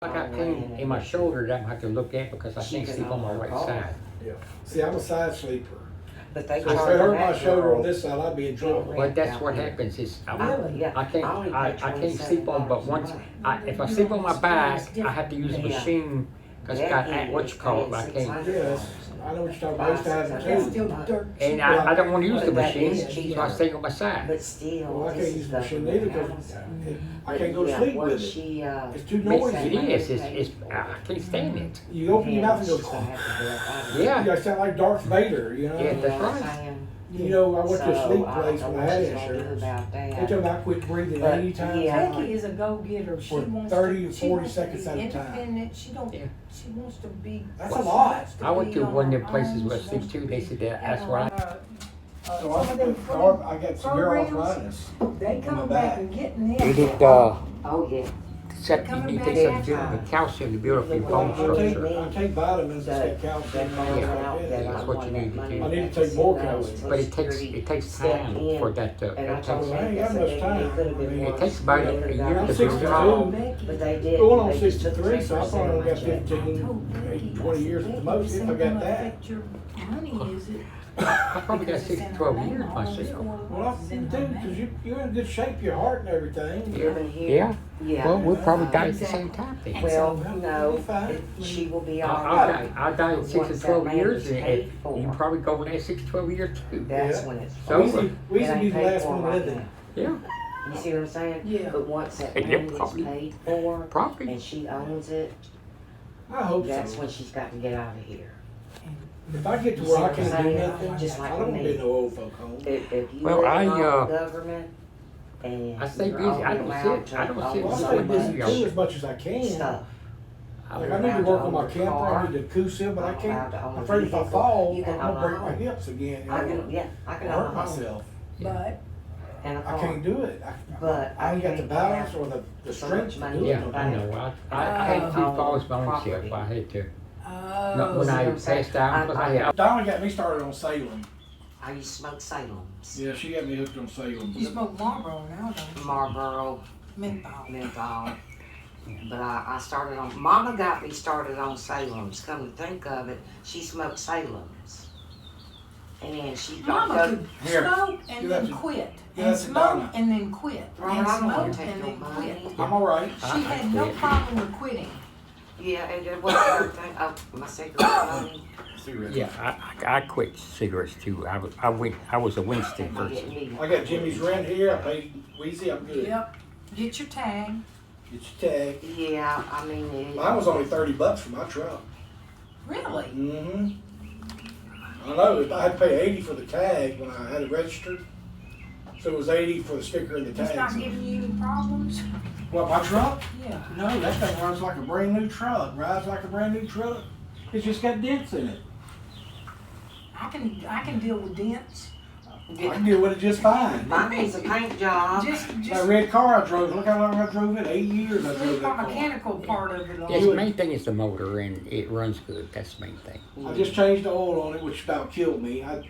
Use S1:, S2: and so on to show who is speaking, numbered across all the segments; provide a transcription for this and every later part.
S1: I got pain in my shoulder that I have to look at because I can't sleep on my right side.
S2: Yeah. See, I'm a side sleeper.
S3: But they
S2: So if I
S3: charge
S2: hurt my
S3: that
S2: shoulder
S3: girl
S2: on this side, I'd be in trouble.
S1: But that's what happens is
S3: Really? Yeah.
S1: I can't sleep on, but once if I sleep on my back, I have to use a machine because it's got what you call it. I can't.
S2: Yes, I know what you're talking about. I used to have it too.
S1: And I don't want to use the machine, so I stay on my side.
S3: But still,
S2: Well, I can't use the machine either because I can't go to sleep with it. It's too noisy.
S1: It is. I can't stand it.
S2: You open your mouth and go,
S1: Yeah.
S2: you sound like Darth Vader, you know?
S1: Yeah, that's right.
S2: You know, I went to a sleep place when I had insurance. They told me I quit breathing 80 times.
S4: Becky is a go-getter. She
S2: For
S4: wants
S2: 30
S4: to,
S2: or
S4: she
S2: 40
S4: wants to
S2: seconds
S4: be
S2: at a time.
S4: independent. She don't.
S1: Yeah.
S4: She wants to be.
S2: That's a lot.
S1: I went to one of them places where I sleep too. They said that's why.
S2: So
S4: Some of them
S2: I got severe
S4: programs,
S2: arthritis.
S4: They
S2: my
S4: come
S2: back.
S4: back and getting them.
S1: It did.
S3: Oh, yeah.
S1: You need to take some calcium to build up your bone structure.
S2: I take vitamins, I take calcium.
S1: That's what you need to do.
S2: I need to take more calcium.
S1: But it takes time for that to.
S3: And I
S1: It
S3: told
S1: takes,
S2: I ain't got much time.
S1: it takes about a year
S2: I'm
S1: to build
S2: 62.
S1: it all.
S3: But they did.
S2: Going on
S3: They just took
S2: 63, so I
S3: 10%
S2: probably only got
S3: of my check.
S2: 15, 20 years at the most, if I got that.
S4: Your money, is it?
S1: I probably got 6 to 12 years myself.
S2: Well, I do too, because you're in good shape, your heart and everything.
S3: Living here.
S1: Yeah.
S3: Yeah.
S1: Well, we'll probably die at the same time then.
S3: Well,
S2: You'll
S3: no,
S2: be fine.
S3: she will be all right.
S1: I'll die in 6 to
S3: Once
S1: 12
S3: that
S1: years,
S3: land is
S1: and
S3: paid for.
S1: you probably go over there 6 to 12 years too.
S3: That's
S2: Yeah.
S3: when it's.
S1: So-
S2: We used to be the last one
S3: right
S2: living.
S3: now.
S1: Yeah,
S3: You see what I'm saying?
S4: Yeah.
S3: But once that
S1: Yeah,
S3: land is
S1: probably.
S3: paid for
S1: probably.
S3: and she owns it,
S2: I hope
S3: that's
S2: so.
S3: when she's got to get out of here.
S2: If I get to where I can't do nothing,
S3: Just like
S2: I don't
S3: with
S2: want to be
S3: me.
S2: no old folk home.
S3: If you
S1: Well,
S3: live in
S1: I,
S3: all the government and
S1: I stay
S3: you're
S1: busy.
S3: all
S1: I don't
S3: allowed
S1: sit- I
S3: to
S1: don't sit
S2: Well, I
S3: own
S2: stay
S1: much.
S2: busy
S1: Yeah.
S2: too as much as I can.
S3: stuff.
S2: Like, I need to work on my camper, I need to coup but I can't. I'm afraid if I fall, I'm gonna break my hips again.
S3: I can, yeah, I can
S2: I'll
S3: own
S2: hurt
S3: a home
S2: myself.
S4: But
S3: and a
S2: I
S3: car.
S2: can't do it.
S3: But
S2: I ain't got the
S3: can't
S2: balance
S3: have
S2: or the
S3: so
S2: strength
S3: much
S2: to
S3: money.
S2: do
S1: Yeah,
S2: it.
S1: I know. I had 2 falls by myself. I had to. When I passed out, because I had.
S2: Donna got me started on Salem.
S3: I used to smoke Salem's.
S2: Yeah, she got me hooked on Salem.
S4: you smoke Marlboro now, don't you?
S3: Marlboro,
S4: Menthol.
S3: menthol. But I started on, Mama got me started on Salem's. Come to think of it, she smoked Salem's. And she
S4: Mama
S3: got
S4: could
S2: Here.
S4: smoke
S2: Give
S4: and
S2: that
S4: then
S2: to-
S4: quit,
S2: give
S4: and
S2: that to
S4: smoke
S2: Donna.
S4: and then quit,
S3: Robert,
S4: and
S3: I don't wanna
S4: smoke
S3: take
S4: and
S3: your
S4: then
S3: money.
S4: quit.
S2: I'm all right.
S4: She had no problem with quitting.
S3: Yeah, and it wasn't everything. Oh, my cigarette money.
S2: Cigarettes.
S1: Yeah, I quit cigarettes too. I was a Winston
S3: I
S1: person.
S3: didn't need
S2: I got Jimmy's rent here. I paid Wheezy. I'm good.
S4: Yep. Get your tag.
S2: Get your tag.
S3: Yeah, I mean, it,
S2: Mine was only $30 for my truck.
S4: Really?
S2: Mm-hmm. I know. I had to pay $80 for the tag when I had it registered. So it was $80 for the sticker and the
S4: It's not
S2: tag.
S4: giving you any problems?
S2: What, my truck?
S4: Yeah.
S2: No, that thing runs like a brand new truck. Rides like a brand new truck. It's just got dents in it.
S4: I can deal with dents.
S2: I can deal with it just fine.
S3: mine needs a paint job.
S2: That
S4: Just
S2: red car I drove, look how long I drove it. 8 years I drove
S4: leave the
S2: that car.
S4: mechanical part of it
S1: Yes, the
S4: on.
S1: main thing is the motor and it runs good. That's the main thing.
S2: I just changed the oil on it, which about killed me. I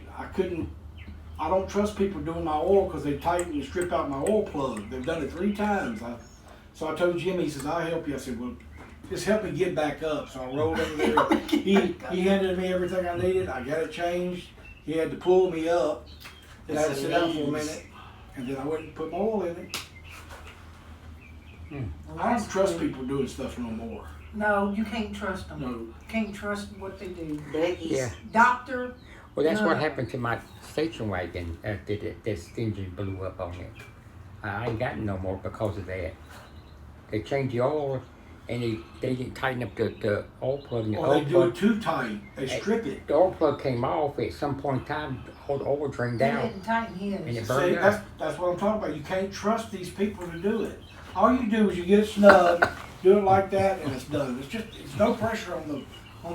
S2: don't trust people doing my oil because they tighten and strip out my oil plug. They've done it 3 times. So I told Jimmy, he says, I'll help you. I said, well, just help me get back up. So I rolled over there. He handed me everything I needed. I got it changed. He had to pull me up. And I had to sit down for a minute. And then I went and put my oil in it. I don't trust people doing stuff no more.
S4: No, you can't trust them.
S2: No.
S4: Can't trust what they do.
S3: Becky's.
S1: Yeah.
S4: Doctor,
S1: Well, that's what
S4: No.
S1: happened to my station wagon. This engine blew up on it. I ain't got it no more because of that. They changed the oil, and they didn't tighten up the oil plug. And the
S2: Or
S1: oil
S2: they do
S1: plug,
S2: it too tight. They strip it.
S1: the oil plug came off at some point in time. All the oil drained
S4: they
S1: out,
S4: didn't tighten
S1: and it
S4: his.
S1: burned
S2: See,
S1: up.
S2: that's what I'm talking about. You can't trust these people to do it. All you do is you get it snug, do it like that, and it's done. It's no pressure on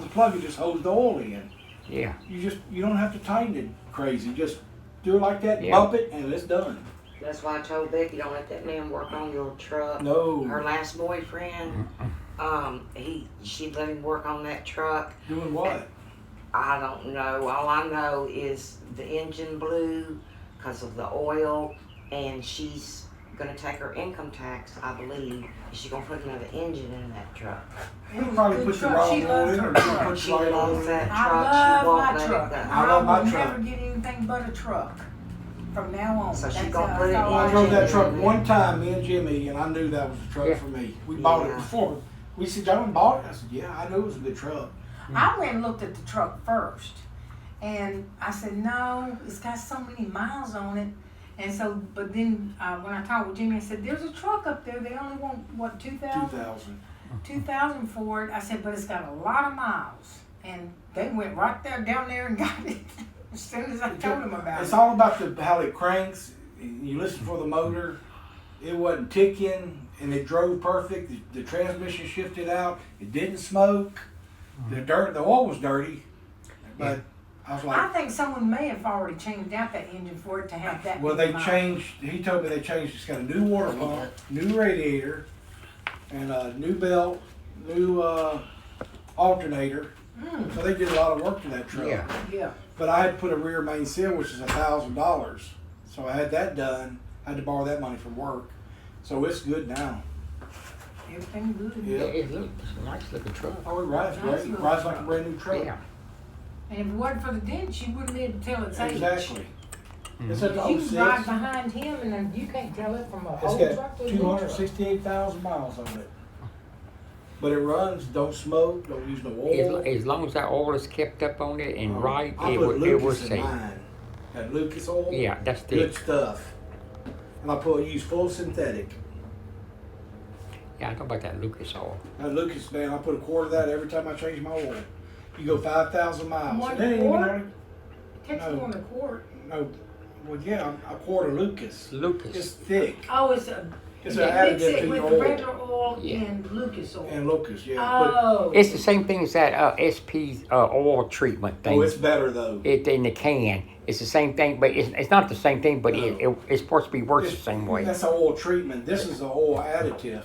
S2: the plug. You just hose the oil in.
S1: Yeah.
S2: You don't have to tighten it crazy. Just do it like that,
S1: Yeah.
S2: bump it, and it's done.
S3: That's why I told Becky, don't let that man work on your truck.
S2: No,
S3: Her last boyfriend, she let him work on that truck.
S2: doing what?
S3: I don't know. All I know is the engine blew because of the oil, and she's gonna take her income tax, I believe, and she's gonna put another engine in that truck.
S4: It was a
S2: Probably
S4: good
S2: put the
S4: truck.
S2: wrong
S4: She
S2: one
S4: loves
S2: in
S4: her
S2: or
S4: truck.
S2: put
S3: She
S2: the right
S3: loves
S2: on.
S3: that
S4: I
S3: truck, she
S4: love
S3: won't
S4: my
S3: let
S4: truck.
S3: it go.
S2: I love my
S4: will
S2: truck.
S4: never get anything but a truck from now on.
S3: So she
S4: That's
S3: gonna
S4: how-
S3: put it
S4: that's how
S2: I
S3: in.
S2: drove that
S3: Yeah.
S2: truck one time, me and Jimmy, and I knew that was a truck
S1: Yeah.
S2: for me. We bought it
S3: Yeah.
S2: before. We said, "John bought it." I said, "Yeah, I knew it was a good truck."
S4: I went and looked at the truck first, and I said, no, it's got so many miles on it. And so, but then when I talked with Jimmy, I said, there's a truck up there. They only want, what, 2,000?
S2: 2000.
S4: 2,000 for it. I said, but it's got a lot of miles. And they went right there, down there and got it as soon as I told them about
S2: It's
S4: it.
S2: all about how it cranks. You listen for the motor. It wasn't ticking, and it drove perfect. The transmission shifted out. It didn't smoke. The oil was dirty, but I was
S4: I
S2: like,
S4: think someone may have already changed out that engine for it to have that
S2: well,
S4: many
S2: they
S4: miles.
S2: changed. He told me they changed. It's got a new water pump, new radiator, and a new belt, new alternator.
S4: Mm,
S2: So they did a lot of work to that truck.
S1: Yeah.
S4: yeah.
S2: But I had to put a rear main seal, which is $1,000. So I had that done. I had to borrow that money from work. So it's good now.
S4: Everything good.
S2: Yeah.
S1: It looks a nice looking truck.
S2: Oh, it rides
S4: Nice
S2: great. It
S4: little
S2: rides like a
S4: truck.
S2: brand new truck.
S1: Yeah.
S4: And if it wasn't for the dent, you wouldn't be able to tell its age.
S2: Exactly.
S1: Mhm.
S2: It's at the
S4: You can ride
S2: 06.
S4: behind him and then you can't tell it from a
S2: It's
S4: old
S2: got
S4: truck to a new truck.
S2: 268,000 miles on it. But it runs, don't smoke, don't use no oil.
S1: As long as that oil is kept up on it and right,
S2: I
S1: it
S2: put
S1: will
S2: Lucas in
S1: safe.
S2: mine. That Lucas oil.
S1: Yeah, that's
S2: Good
S1: the.
S2: stuff. And I use full synthetic.
S1: Yeah, I know about that Lucas oil.
S2: That Lucas, man, I put a quart of that every time I change my oil. You go 5,000 miles.
S4: One
S2: And that ain't even
S4: quart?
S2: only-
S4: Takes
S2: No.
S4: more than a quart.
S2: No, well, yeah, a quart of Lucas.
S1: Lucas.
S2: It's thick.
S4: Oh, it's a.
S2: It's
S4: you
S2: an
S4: mix
S2: additive
S4: it
S2: to
S4: with
S2: your
S4: the
S2: oil.
S4: regular oil
S1: Yeah.
S4: and Lucas oil.
S2: And Lucas, yeah. But,
S4: Oh.
S1: It's the same thing as that SP oil treatment thing.
S2: oh, it's better though.
S1: It in the can. It's the same thing, but it's not the same thing. But
S2: No.
S1: it's supposed to be worked the
S2: It's-
S1: same way.
S2: That's an oil treatment. This is an oil additive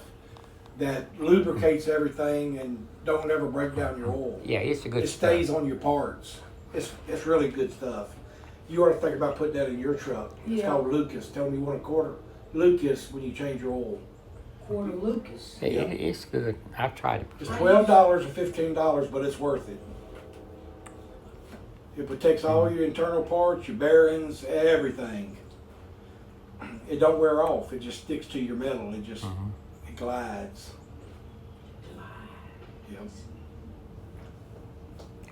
S2: that lubricates everything and don't ever break down your oil.
S1: Yeah, it's a good
S2: It
S1: stuff.
S2: stays on your parts. It's really good stuff. You ought to think about putting that in your truck. It's
S4: Yeah.
S2: called Lucas. Tell me you want a quarter Lucas when you change your oil.
S4: Quart of Lucas.
S1: It's good. I've tried it.
S2: It's $12 or $15, but it's worth it. It protects all your internal parts, your bearings, everything. It don't wear off. It just sticks to your metal. It just it glides. Yep.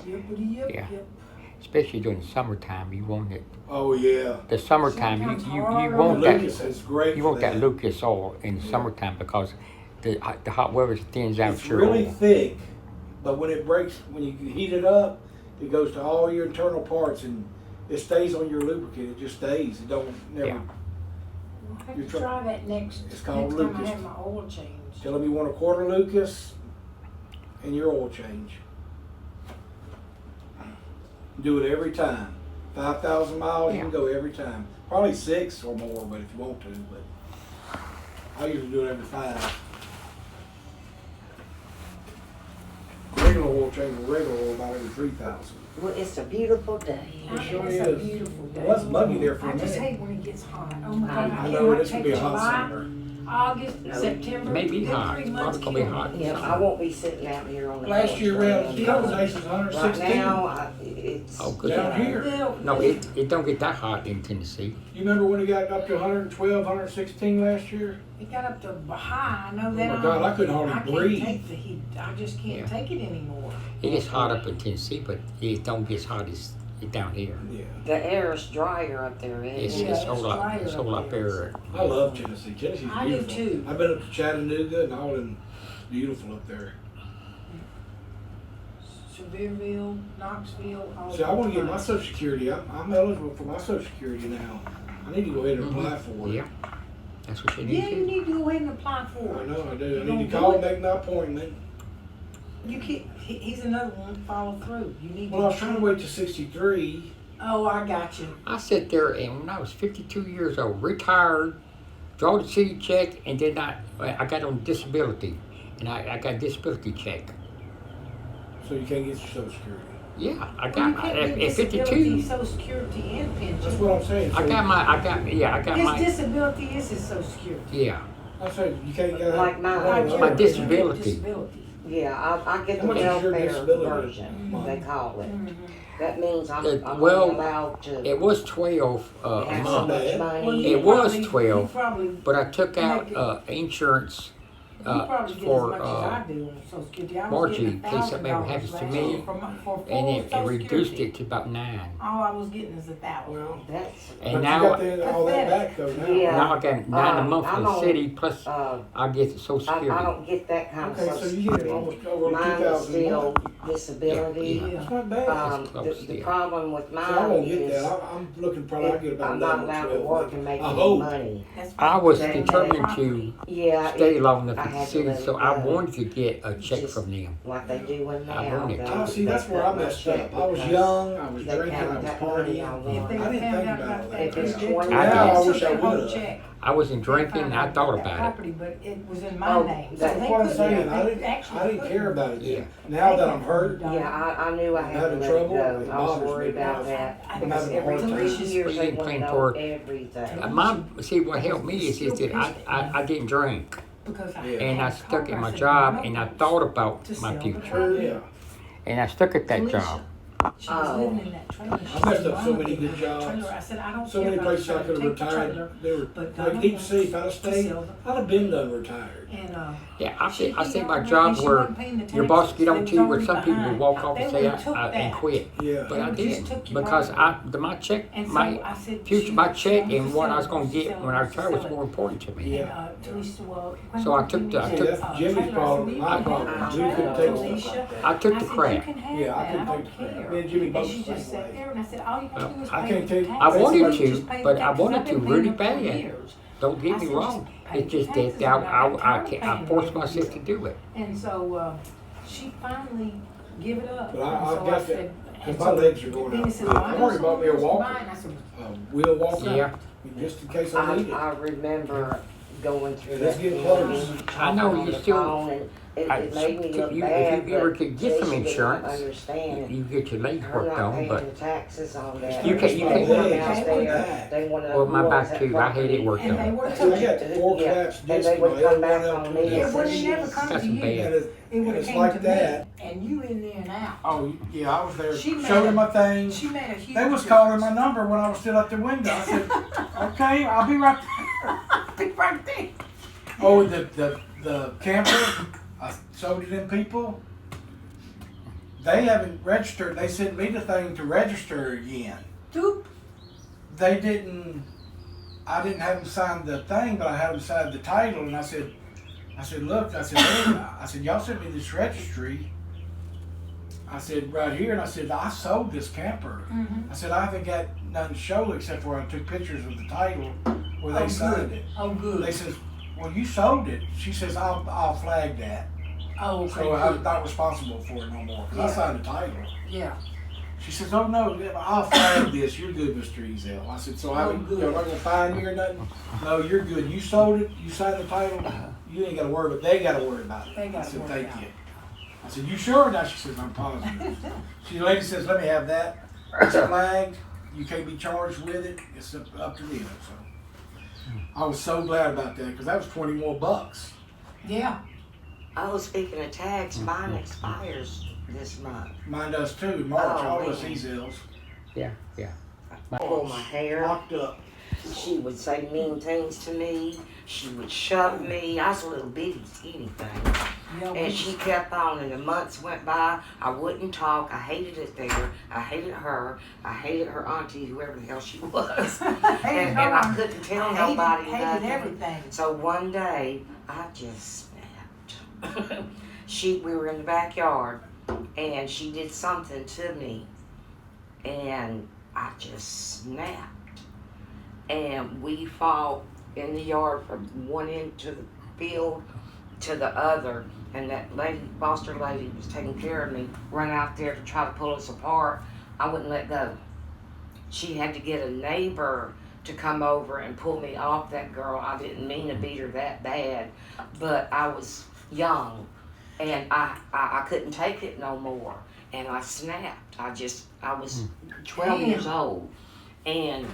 S4: Yippity yip
S1: Yeah.
S4: yip.
S1: Especially during the summertime, you want it.
S2: Oh yeah.
S1: The summertime,
S4: Sometimes
S1: you
S4: harder.
S1: want that.
S2: Lucas is great.
S1: You
S2: for
S1: want that Lucas oil in the summertime because the hot weather thins out
S2: It's
S1: your
S2: really
S1: oil.
S2: thick, but when it breaks, when you heat it up, it goes to all your internal parts and it stays on your lubricant. It just stays. It don't never.
S1: Yeah.
S4: I'll have
S2: Your
S4: to
S2: truck-
S4: try that next
S2: It's called
S4: next time I
S2: Lucas.
S4: have my oil changed.
S2: Tell them you want a quarter Lucas and your oil change. Do it every time. 5,000 miles, you can go every time. Probably 6 or more, but if you want to. But I usually do it every 5. Regular oil change, regular oil about every 3,000.
S3: Well, it's a beautiful day.
S2: It sure
S4: It's a
S2: is.
S4: beautiful day.
S2: It was muggy there for a
S4: I just
S2: minute.
S4: hate when it gets hot. Oh my God,
S2: I
S4: I
S2: know
S4: cannot
S2: this will
S4: take
S2: be a hot
S4: July,
S2: summer.
S4: August,
S3: No.
S4: September.
S1: It may be
S4: them
S1: hot.
S4: 3
S1: It's
S4: months
S1: probably gonna be
S4: kill me.
S1: hot.
S3: Yeah, I won't be sitting out here on the
S2: Last
S3: porch
S2: year
S3: very
S2: around
S3: long.
S2: the couple days was
S3: Right
S2: 116.
S3: now, it's.
S1: Oh, good.
S2: Down here.
S4: Well,
S1: No, it don't get that hot in Tennessee.
S2: You remember when it got up to 112, 116 last year?
S4: It got up to high. I know
S2: Oh
S4: that.
S2: my God, I couldn't hardly
S4: I
S2: breathe.
S4: can't take the heat. I just can't
S1: Yeah.
S4: take it anymore.
S1: It gets hot up in Tennessee, but it don't get as hot as down here.
S2: Yeah.
S3: The air is drier up there,
S1: It's
S3: isn't
S4: Yeah,
S1: it's
S3: it?
S1: a whole lot.
S4: drier
S1: It's a whole
S4: up
S1: lot
S4: there.
S1: better.
S2: I love Tennessee. Tennessee's
S4: I do
S2: beautiful.
S4: too.
S2: I've been up to Chattanooga and all, and beautiful up there.
S4: Sevierville, Knoxville. All
S2: See, I want to get my
S4: that.
S2: Social Security. I'm eligible for my Social Security now. I need to go ahead and apply for it.
S1: Yeah, that's what you need
S4: Yeah,
S1: to
S4: you
S1: do.
S4: need to go ahead and apply for
S2: I
S4: it.
S2: know I do.
S4: You
S2: I need
S4: gonna
S2: to
S4: do
S2: call
S4: it?
S2: and make my appointment.
S4: You can't. He's another one. Follow through. You need.
S2: Well, I was trying to wait to 63.
S4: Oh, I got you.
S1: I sat there and when I was 52 years old, retired, draw the city check, and then I got on disability, and I got disability check.
S2: So you can't get your Social Security.
S1: Yeah, I
S4: Well,
S1: got
S4: you
S1: my,
S4: can't get
S1: at
S4: disability,
S1: 52,
S4: social security and pension.
S2: That's what I'm saying.
S1: I got
S4: His
S1: my,
S4: disability is his social security.
S1: yeah,
S2: I say you can't get
S3: Like mine.
S4: Like
S1: My
S4: yours,
S1: disability.
S4: you get disability.
S3: Yeah, I get
S2: How
S3: the
S2: much is your
S3: welfare
S2: disability
S3: version,
S2: month?
S3: they call it.
S4: Mhm.
S3: That means I'm
S1: well,
S3: only allowed to
S1: it was 12 a
S3: have so
S1: month,
S3: much
S2: bad.
S4: Well,
S3: money.
S4: you
S1: It was
S4: probably-
S1: 12,
S4: You probably,
S1: but I took out
S4: Make
S1: insurance
S4: you probably get as
S1: for
S4: much as I do on social security. I was
S1: Margie,
S4: getting
S1: in case something ever
S4: $1,000
S1: happens to
S4: last
S1: me,
S4: year for full
S1: and it
S4: social
S1: reduced
S4: security.
S1: it to about 9.
S4: All I was getting is $1,000.
S2: Well,
S3: That's,
S2: but
S1: And
S2: you
S1: now,
S2: got all that back though now.
S3: Yeah.
S1: now I got 9 a month
S3: I'm
S1: from the
S3: on,
S1: city, plus
S3: uh,
S1: I get the Social
S3: I
S1: Security.
S3: don't get that kind of
S2: Okay,
S3: social
S2: so you get
S3: security.
S2: almost over
S3: Mine is
S2: 2,000 a
S3: still
S2: month.
S3: disability.
S1: Yeah.
S2: That's not bad.
S1: It's close,
S3: The
S1: yeah.
S3: problem with
S2: So I
S3: mine
S2: won't get
S3: is
S2: that. I'm looking probably I get about
S3: I'm not
S2: 11 or
S3: allowed to
S2: 12.
S3: work and make
S2: I
S3: any
S2: hope.
S3: money.
S4: That's
S1: I was
S3: They-
S1: determined to
S3: Yeah,
S1: stay long enough
S3: I
S1: at the
S3: had to
S1: city,
S3: let
S1: so
S3: it
S1: I
S3: go.
S1: wanted to get a check
S3: Just-
S1: from them.
S3: like they do in
S1: I
S3: now.
S1: wanted to.
S2: Oh, see, that's where I messed up. I was young, I was
S3: They
S2: drinking, I
S3: counted
S2: was
S3: that money on
S2: partying.
S4: If they
S3: one.
S2: I didn't
S4: found
S2: think
S4: out
S2: about all that.
S3: If it's
S4: they
S3: 20
S2: Now I
S4: took
S2: wish I
S4: the whole
S2: would've.
S4: check.
S1: I wasn't drinking,
S4: They
S1: and
S4: found
S1: I
S4: out
S1: thought
S4: that
S1: about it.
S4: property, but it was in my
S3: Oh,
S4: name. So
S3: that's
S4: they
S2: What I'm
S4: couldn't-
S2: saying,
S4: they actually
S2: I didn't
S4: couldn't.
S2: care about it
S1: Yeah.
S2: then. Now that I'm hurt,
S3: Yeah, I knew I had to
S2: having
S3: let
S2: trouble,
S3: it
S2: it
S3: go. I was
S2: bothers
S3: worried
S2: me.
S3: about that.
S4: I'm
S3: Because
S2: having a
S3: every
S2: hard time.
S3: 3 years
S1: We
S3: they
S1: ain't
S3: want to
S1: playing
S3: know
S1: for it.
S3: everything.
S1: See, what helped me is that I didn't drink,
S4: Because I
S2: Yeah.
S1: and I
S4: had
S1: stuck
S4: a
S1: at my
S4: car,
S1: job,
S4: I
S1: and I
S4: said,
S1: thought about
S4: to
S1: my
S4: sell the
S1: future,
S4: property.
S2: yeah.
S1: and I stuck at that
S4: Felicia,
S1: job.
S4: She was living in that trailer. She
S2: I messed
S4: said,
S2: up so
S4: "Mama,
S2: many
S4: give
S2: good
S4: me that
S2: jobs.
S4: trailer." I said, I don't
S2: So
S4: care
S2: many
S4: about
S2: places I
S4: the
S2: could have
S4: trailer. Take the
S2: retired.
S4: trailer.
S2: They were
S4: But
S2: like
S4: Donna
S2: deep
S4: wants
S2: sea. If I'd have
S4: to
S2: stayed,
S4: sell the
S2: I'd have been done retired.
S4: And
S1: Yeah, I
S4: she
S1: think my
S4: and
S1: job
S4: she
S1: where
S4: wasn't paying the
S1: your boss
S4: taxes.
S1: get
S4: They
S1: on
S4: was
S1: to you, where
S4: already
S1: some people
S4: behind.
S1: walk off
S4: They
S1: and say
S4: would've took
S1: and
S4: that.
S1: quit,
S2: Yeah.
S1: but I
S4: They just
S1: didn't
S4: took your
S1: because
S4: property.
S1: my check,
S4: And so
S1: my
S4: I said,
S1: future,
S4: she
S1: my
S4: wants
S1: check,
S4: to
S1: and what I was
S4: sell
S1: gonna
S4: it,
S1: get
S4: sell
S1: when
S4: it,
S1: I retired was
S4: sell it.
S1: more important to me.
S2: Yeah.
S4: And Talisha said, well,
S1: So I took the- I
S2: See,
S1: took-
S2: that's Jimmy's problem, my problem. Jimmy couldn't take stuff like
S1: I
S2: that.
S1: took
S4: I
S1: the
S4: said,
S1: crap.
S4: you can have
S2: Yeah, I
S4: that.
S2: couldn't
S4: don't
S2: take the crap.
S4: care.
S2: Me and Jimmy
S4: And
S2: both
S4: she
S2: the
S4: just
S2: same
S4: sat
S2: way.
S4: there and I said, all you have to do is
S2: I
S4: pay
S2: can't
S4: the
S2: take-
S4: taxes.
S1: I wanted
S4: You
S1: to,
S4: just pay the
S1: but I
S4: taxes.
S1: wanted
S4: I've been
S1: to
S4: paying
S1: really
S4: them for
S1: bad.
S4: years.
S1: Don't get
S4: I
S1: me
S4: said,
S1: wrong.
S4: just pay
S1: It's
S4: the
S1: just
S4: taxes
S1: that
S4: and I got tired of
S1: I
S4: paying
S1: forced
S4: them
S1: myself
S4: every
S1: to
S4: year.
S1: do it.
S4: And so she finally give it up.
S2: But
S4: And
S2: I've
S4: so
S2: got that,
S4: said-
S2: because
S4: and
S2: my
S4: so
S2: legs are going
S4: then he
S2: out.
S4: said, well, I
S2: I've
S4: know
S2: already bought me a
S4: someone wants to
S2: walker,
S4: buy it. I said,
S2: a wheel walker,
S1: Yeah.
S2: just in case I need it.
S3: I remember going through
S2: Yeah, that's
S3: that
S2: getting
S3: thing
S2: close.
S3: and
S1: I know
S3: talking on
S1: you
S3: the
S1: still-
S3: phone, and it made me look
S1: if
S3: bad,
S1: you ever
S3: but
S1: could get some
S3: Felicia did not
S1: insurance,
S3: understand.
S1: you get your legs
S3: Her
S1: worked
S3: not
S1: on,
S3: paying
S1: but
S3: the taxes on that.
S1: You can't-
S3: They
S1: you
S3: come
S1: can't-
S3: out there, they wanna
S1: Well, my
S3: know
S1: back
S3: that
S1: too. I hate it
S3: property.
S1: worked
S4: and they
S1: on.
S4: would
S2: I
S4: have
S2: got
S4: took it.
S2: four
S3: Yeah.
S2: claps
S3: And
S2: disc
S3: they
S2: in
S3: would
S2: my
S3: come
S2: L1,
S3: back
S2: L2,
S3: on me
S2: L3.
S3: and
S4: It would
S3: say,
S4: have never come
S1: That's
S4: to you.
S1: bad.
S2: And
S4: It would have
S2: it's
S4: came
S2: like
S4: to
S2: that.
S4: me, and you in there and out.
S2: Oh, yeah, I was there,
S4: She made
S2: showed
S4: a-
S2: him my thing.
S4: She made a huge.
S2: They was calling my number when I was still at the window. I said, okay, I'll be right there.
S4: Be right there.
S2: Oh, the camper, I sold it in people. They haven't registered. They sent me the thing to register again.
S4: Doop.
S2: They didn't. I didn't have them sign the thing, but I had them sign the title. And I said, look, I said, y'all sent me this registry. I said, right here, and I said, I sold this camper.
S4: Mhm.
S2: I said, I haven't got nothing to show except for I took pictures of the title where they
S4: Oh,
S2: signed
S4: good.
S2: it.
S4: Oh, good.
S2: They says, well, you sold it. She says, I'll flag that.
S4: Oh, okay.
S2: So I'm
S4: good.
S2: not responsible for it no more. 'Cause I
S4: Yeah.
S2: signed the title.
S4: Yeah.
S2: She says, oh no, I'll flag this. You're good, Mr. Ezell. I said, so
S4: Oh,
S2: I'm
S4: good.
S2: not gonna fine you or nothing? No, you're good. You sold it. You signed the title. You ain't gotta worry about it. They gotta worry about it.
S4: They gotta
S2: I said,
S4: worry
S2: thank
S4: about
S2: you.
S4: it.
S2: I said, you sure? Now she says, I'm positive. The lady says, let me have that. It's flagged. You can't be charged with it. It's up to them. So I was so glad about that because that was 20 more bucks.
S4: Yeah.
S3: Oh, speaking of tax, mine expires this month.
S2: Mine does too. March,
S3: Oh,
S2: all the
S3: man.
S2: Ezells.
S1: Yeah.
S3: I pull my hair.
S2: Locked up.
S3: She would say mean things to me. She would shove me. I was a little bitty skinny thing.
S4: Yeah,
S3: And she kept on, and the months went by. I wouldn't talk. I hated it there. I hated her. I hated her auntie, whoever the hell she was. and I couldn't tell nobody
S4: hated
S3: nothing.
S4: everything.
S3: So one day, I just snapped. We were in the backyard, and she did something to me, and I just snapped. And we fought in the yard from one end to the field to the other, and that lady, foster lady, was taking care of me, ran out there to try to pull us apart. I wouldn't let go. She had to get a neighbor to come over and pull me off that girl. I didn't mean to beat her that bad, but I was young. and I couldn't take it no more, and I snapped. I was 12
S4: Damn.
S3: years old, and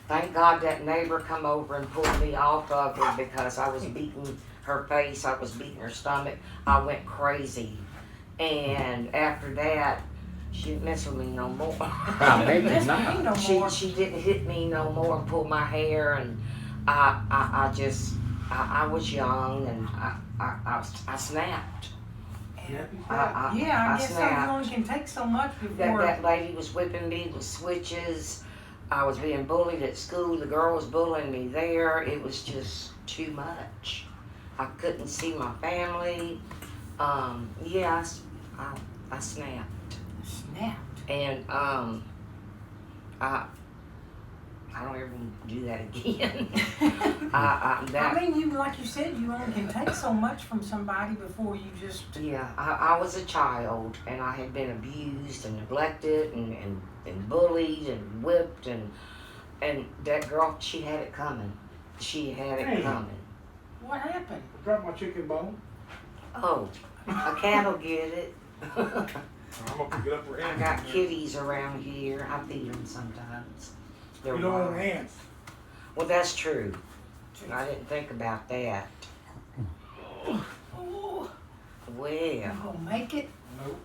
S3: thank God that neighbor come over and pulled me off of her because I was beating her face, I was beating her stomach. I went crazy, and after that, she didn't mess with me no more.
S1: Well, maybe
S4: That's
S1: not.
S4: me no more.
S3: She didn't hit me no more and pull my hair, and I was young, and I snapped.
S2: Yeah.
S3: I
S4: Yeah, I guess so. You
S3: snapped.
S4: only can take so much
S3: That
S4: before.
S3: lady was whipping me with switches. I was being bullied at school. The girl was bullying me there. It was just too much. I couldn't see my family. Yeah, I snapped.
S4: Snapped.
S3: And I don't ever do that again.
S4: I mean, you like you said, you only can take so much from somebody before you just.
S3: Yeah, I was a child, and I had been abused and neglected and bullied and whipped, and that girl, she had it coming. She had it
S2: Hey.
S3: coming.
S4: What happened?
S2: Drop my chicken bone.
S3: Oh, a cat will get it.
S2: I'm gonna pick it up for
S3: I got kitties around here. I feed them sometimes. They're
S2: You don't want
S3: wild.
S2: ants.
S3: Well, that's true. I didn't think about that.
S4: Oh,
S3: Well,
S4: you gonna make it?
S2: Nope.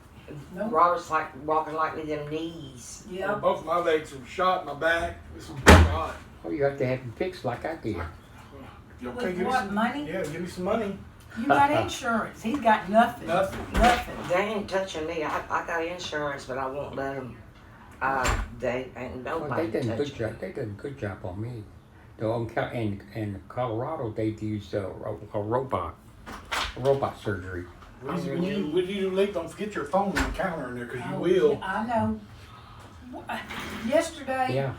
S4: Nope.
S3: Robert's like walking like with them knees.
S4: Yeah.
S2: Both my legs were shot in my back. This was shot.
S1: Oh, you have to have them fixed like I did.
S2: You okay?
S4: With
S2: Give me
S4: what,
S2: some
S4: money?
S2: Yeah, give me some money.
S4: You got insurance. He's got nothing.
S2: Nothing.
S4: Nothing.
S3: They ain't touching me. I got insurance, but I won't let them. They ain't
S1: Well,
S3: nobody
S1: they done a good
S3: touching.
S1: job. They done a good job on me. Though in Colorado, they've used a robot surgery.
S2: When you do leave, don't forget your phone on the counter in there, because you
S4: Oh,
S2: will.
S4: yeah, I know. Yesterday,
S1: Yeah.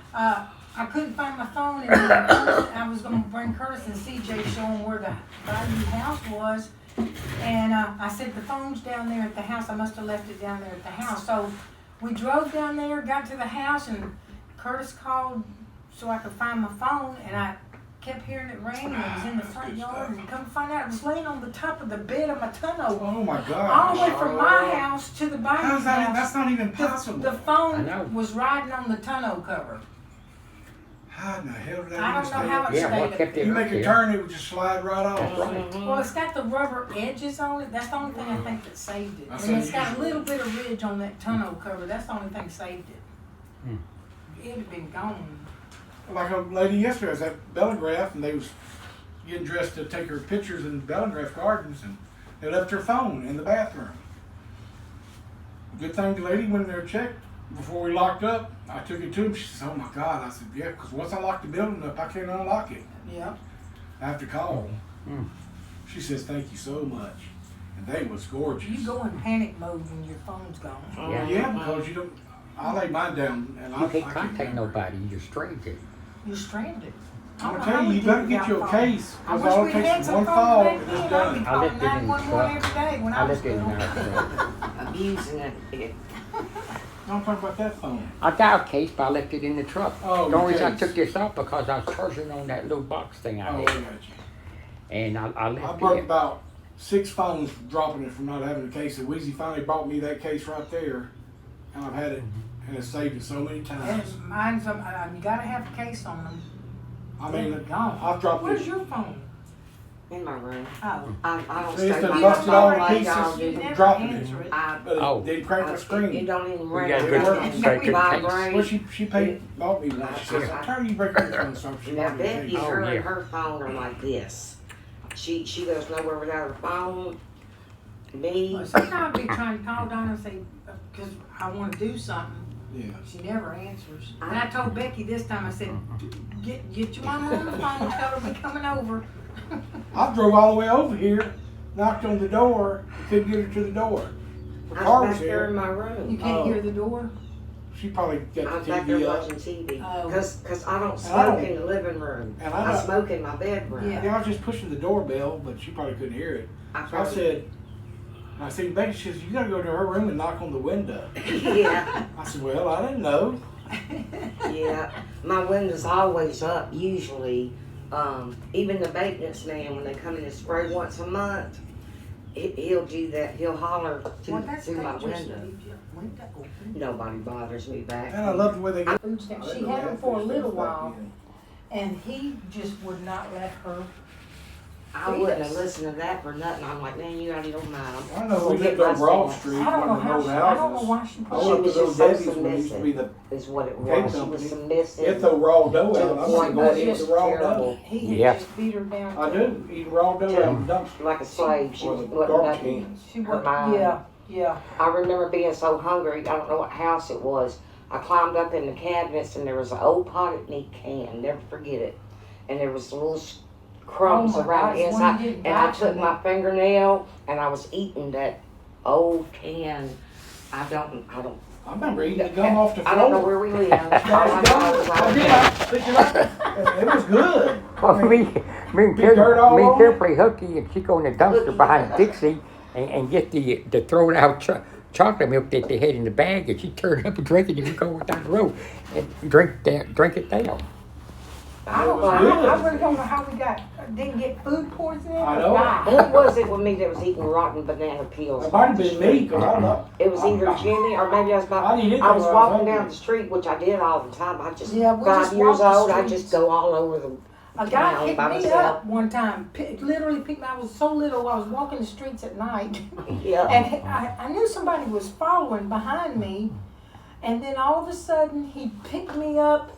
S4: I couldn't find my phone, and I was going to bring Curtis and CJ, show them where the new house was. And I said, the phone's down there at the house. I must have left it down there at the house. So we drove down there, got to the house, and Curtis called so I could find my phone. And I kept hearing it ring, and it was in the front yard. And come to find out, it was laying on the top of the bed of my tonneau.
S2: Oh my
S4: All the
S2: God.
S4: way from my house to the back
S2: How's that?
S4: house.
S2: That's not even possible.
S4: The
S1: I
S4: phone
S1: know.
S4: was riding on the tonneau cover.
S2: How in the hell did that
S4: I
S2: even
S4: don't know how
S2: stay?
S4: it
S1: Yeah, what
S4: stayed.
S1: kept it
S2: You
S1: up
S2: make a
S1: there?
S2: turn, it would just slide right off.
S1: That's right.
S4: Well, it's got the rubber edges on it. That's the only thing I think that saved it.
S2: That's
S4: And it's got a
S2: unusual.
S4: little bit of ridge on that tonneau cover. That's the only thing saved it.
S1: Hmm.
S4: It'd have been gone.
S2: Like a lady yesterday was at Bellegraph, and they was getting dressed to take her pictures in Bellegraph Gardens, and they left her phone in the bathroom. Good thing the lady went in there and checked before we locked up. I took it to him. She says, "Oh my God!" I said, "Yeah, because once I lock the building up, I can't unlock it.
S4: Yeah.
S2: I have to call."
S1: Hmm.
S2: She says, "Thank you so much," and they was gorgeous.
S4: You go in panic mode when your phone's gone.
S3: Yeah.
S2: Yeah, because you don't. I lay mine down, and
S1: You can't
S2: I
S1: contact nobody. You're stranded.
S4: You're stranded. I
S2: I'm
S4: don't
S2: gonna
S4: know
S2: tell
S4: how
S2: you,
S4: we
S2: you better
S4: did
S2: get you a
S4: without phone.
S2: case,
S4: I
S2: because
S4: wish
S2: all
S4: we
S2: it
S4: had
S2: takes is
S4: some
S2: one
S4: phone
S2: fall,
S4: back
S2: and it's
S4: then. I'd be
S2: done.
S1: I
S4: calling
S1: left it in the
S4: 911
S1: truck.
S4: every day when I
S1: I
S4: was
S1: left it in
S4: little.
S1: our
S3: Abusing it.
S2: I'm talking about that phone.
S1: I got a case, but I left it in the truck.
S2: Oh,
S1: The only reason I
S2: case.
S1: took this off because I was charging on that little box thing I
S2: Oh, I
S1: had,
S2: got you.
S1: and I
S2: I
S1: left
S2: broke
S1: it.
S2: about 6 phones dropping it from not having a case. And Weezy finally bought me that case right there, and I've had it, and it's saved it so many times.
S4: And mine's, you gotta have a case on them.
S2: I mean,
S4: They're gone.
S2: I've dropped
S4: Where's
S2: it.
S4: your phone?
S3: In my room.
S4: Oh.
S3: I don't
S2: They used
S3: stay
S2: to
S3: by
S2: bust
S3: my
S2: it all
S3: phone
S2: to
S3: like y'all
S2: pieces.
S3: do.
S4: You never
S2: dropping it.
S4: answer it.
S2: But
S1: Oh.
S2: it didn't crack my
S3: It
S2: screen.
S3: don't even
S1: We
S3: ring.
S1: got a
S3: It
S1: good-
S3: don't even
S1: very good
S3: vibrate.
S2: Well, she bought me one. She says, "I'm tired of you breaking your phone." So she
S3: Now
S2: bought me a
S3: Becky,
S2: case.
S1: Oh,
S3: her
S1: yeah.
S3: and her phone are like this. She goes nowhere without her phone. Me,
S4: Well, sometimes I be trying to call Donna and say, because I want to do something.
S2: Yeah.
S4: She never answers. And I told Becky this time, I said, get your mama on the phone, tell her we're coming over.
S2: I drove all the way over here, knocked on the door, couldn't get her to the door. The
S3: I
S2: car
S3: was
S2: was
S3: back there in
S2: here.
S3: my
S4: You
S3: room.
S4: can't
S2: Oh.
S4: hear the door?
S2: She probably
S3: I
S2: got
S3: was
S2: the
S3: back there
S2: TV up.
S3: watching TV.
S4: Oh.
S3: Cause I don't
S2: And I
S3: smoke
S2: don't-
S3: in the living room.
S2: and I
S3: I
S2: don't-
S3: smoke in my bedroom.
S4: Yeah.
S2: Yeah, I was just pushing the doorbell, but she probably couldn't hear it. So I
S3: probably-
S2: said, Becky, she says, "You gotta go to her room and knock on the window."
S3: Yeah,
S2: I said, "Well, I didn't know."
S3: yeah. My window's always up usually. Even the maintenance man, when they come in and spray once a month, He'll do that. He'll holler
S4: Well, that's
S3: through my
S4: dangerous.
S3: window.
S4: Leave your window open.
S3: Nobody bothers me back.
S2: And I love the way they get.
S4: Food stamps. She had them for a little while, and he just would not let her.
S3: I wouldn't have listened to that for nothing. I'm like, man, you already don't mind.
S2: I know we
S3: We'll
S2: lived
S3: get
S2: on
S3: my
S2: Broad
S3: stamps.
S2: Street,
S4: I don't know
S2: one of
S4: how.
S2: those
S4: I don't know
S2: houses.
S4: why she
S2: I
S4: put.
S3: She
S2: went to
S3: was
S2: those
S3: just so
S2: Debbie's when it used to be the
S3: Is what it
S2: cake
S3: was. She was
S2: company.
S3: submissive.
S2: Get the raw dough
S3: To
S2: out.
S3: the
S2: I'm not
S3: point
S2: going
S3: of
S2: to eat
S3: just
S2: the raw
S3: terrible.
S2: dough.
S4: He had
S1: Yeah.
S4: just beat her down.
S2: I do, eating raw dough out of the dumpster.
S3: Like a slave. She
S2: Or
S3: was
S2: the
S3: wasn't
S2: garbage
S3: nothing.
S2: cans.
S4: She
S3: Her
S4: was.
S3: mind.
S4: Yeah.
S3: I remember being so hungry. I don't know what house it was. I climbed up in the cabinets and there was an old potted meat can. Never forget it. And there was little crumbs
S4: Oh my
S3: around
S4: gosh,
S3: the
S4: one
S3: inside.
S4: you didn't
S3: And I
S4: buy
S3: took
S4: from
S3: my
S4: them.
S3: fingernail and I was eating that old can. I don't.
S2: I remember eating the gum off the floor.
S3: I don't know where we live. All I know is
S2: I did. I picked it up. It was good.
S1: Well, me and
S2: Big dirt all over
S1: Carefully Hooky, and she go in the dumpster behind Dixie and get the thrown out chocolate milk that they had in the bag, and she turned up and drank it, and you go down the road and drink it down.
S4: I don't
S2: It
S4: know.
S2: was good.
S4: I really don't know how we didn't get food poisoning.
S2: I
S4: or
S2: know.
S4: die.
S3: Who was it with me that was eating rotten banana peels?
S2: It might have been me, because I love.
S3: It was either Jimmy or maybe I was about.
S2: I didn't eat
S3: I was
S2: that when I was
S3: walking
S2: hungry.
S3: down the street, which I did all the time. I just
S4: Yeah, we
S3: 5
S4: just
S3: years
S4: walked the
S3: old. I
S4: streets.
S3: just go all over the
S4: A guy
S3: town
S4: picked
S3: by
S4: me
S3: myself.
S4: up one time. Literally picked me. I was so little. I was walking the streets at night,
S3: Yeah.
S4: and I knew somebody was following behind me. And then all of a sudden, he picked me up,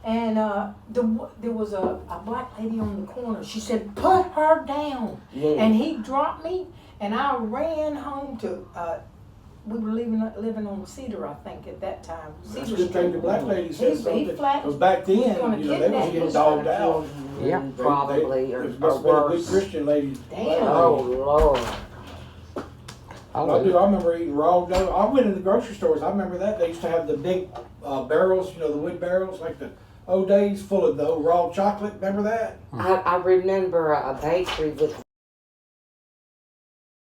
S4: and there was a black lady on the corner. She said, "Put her down."
S3: Yeah.
S4: And he dropped me, and I ran home to. We were living on Cedar, I think, at that time.
S2: That's
S4: Cedar
S2: a good thing the black lady said
S4: He
S2: something.
S4: flat-
S2: Because back then,
S4: was gonna
S2: they was
S4: kidnap
S2: getting
S4: you.
S2: dogged out.
S1: Yeah.
S3: Probably, or
S2: It must have been a good
S3: worse.
S2: Christian lady.
S4: Damn.
S3: Oh, Lord.
S2: I remember eating raw dough. I went in the grocery stores. I remember that. They used to have the big barrels, the wood barrels, like the old days, full of the old raw chocolate. Remember that?
S3: I remember a bakery with